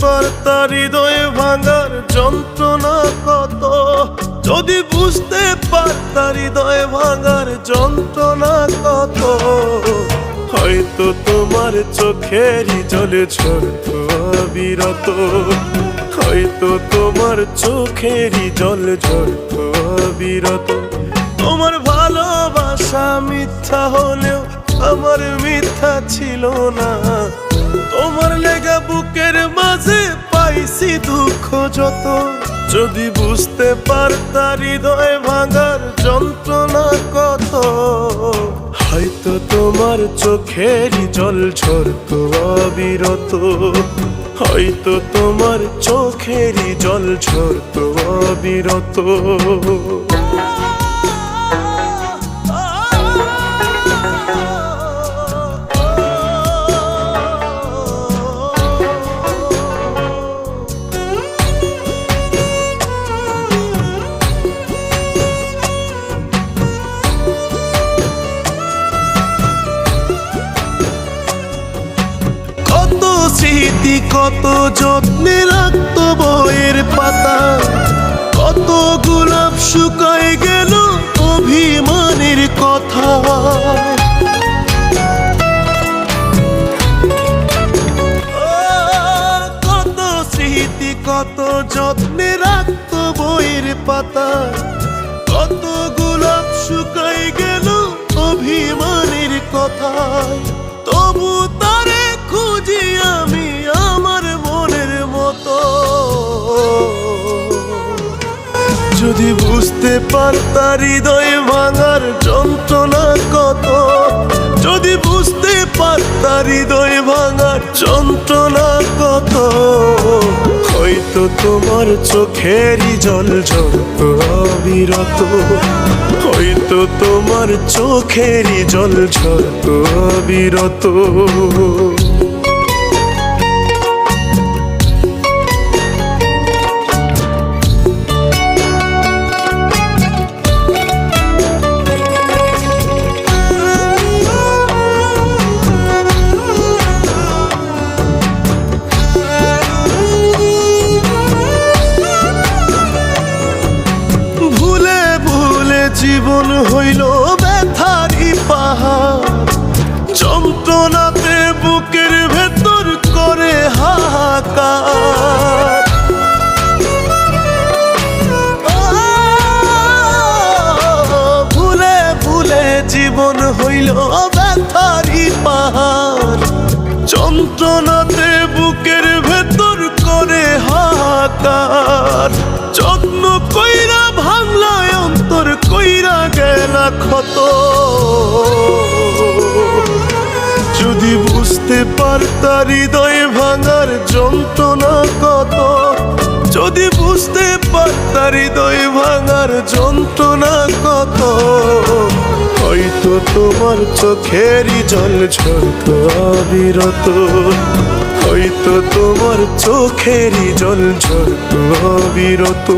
পারতা হৃদয় ভাঙার যন্ত্রণা কত, যদি বুঝতে পারতা হৃদয় ভাঙার যন্ত্রণা কত, হয়তো তোমার চোখেরই জলে ঝরতো অবিরত, হয়তো তোমার চোখেরই জল ঝরতো অবিরত। তোমার ভালোবাসা মিথ্যা হলেও আমার মিথ্যা ছিল না, তোমার লেগা বুকের মাঝে পাইছি দুঃখ যত, যদি বুঝতে পারতা হৃদয় ভাঙার যন্ত্রণা কত, হয়তো তোমার চোখেরই জল ঝরতো অবিরত, হয়তো তোমার চোখেরই জল ঝরতো অবিরত। স্মৃতি কত যত্নে রাখতো বইয়ের পাতা, কত গোলাপ শুকায় গেল অভিমানের কথা, কত স্মৃতি কত যত্নে রাখতো বইয়ের পাতা, কত গোলাপ শুকায় গেল অভিমানের কথা, তবু তারে খুঁজি আমি আমার মনের মতো, যদি বুঝতে পারতা হৃদয় ভাঙার যন্ত্রণা কত, যদি বুঝতে পারতা হৃদয় ভাঙার যন্ত্রণা কত, হয়তো তোমার চোখেরই জল ঝরতো অবিরত, হয়তো তোমার চোখেরই জল ঝরতো অবিরত। জীবন হইল ব্যথারি পাহাড়, যন্ত্রণাতে বুকের ভেতর করে হাহাকার, ভুলে ভুলে জীবন হইল ব্যথারি পাহাড়, যন্ত্রণাতে বুকের ভেতর করে হাহাকার, যত্ন কইরা ভাঙলায় অন্তর কইরা গেলা ক্ষত, যদি বুঝতে পারতা হৃদয় ভাঙার যন্ত্রণা কত, যদি বুঝতে পারতা হৃদয় ভাঙার যন্ত্রণা কত, হয়তো তোমার চোখেরই জল ঝরতো অবিরত, হয়তো তোমার চোখেরই জল ঝরতো অবিরত।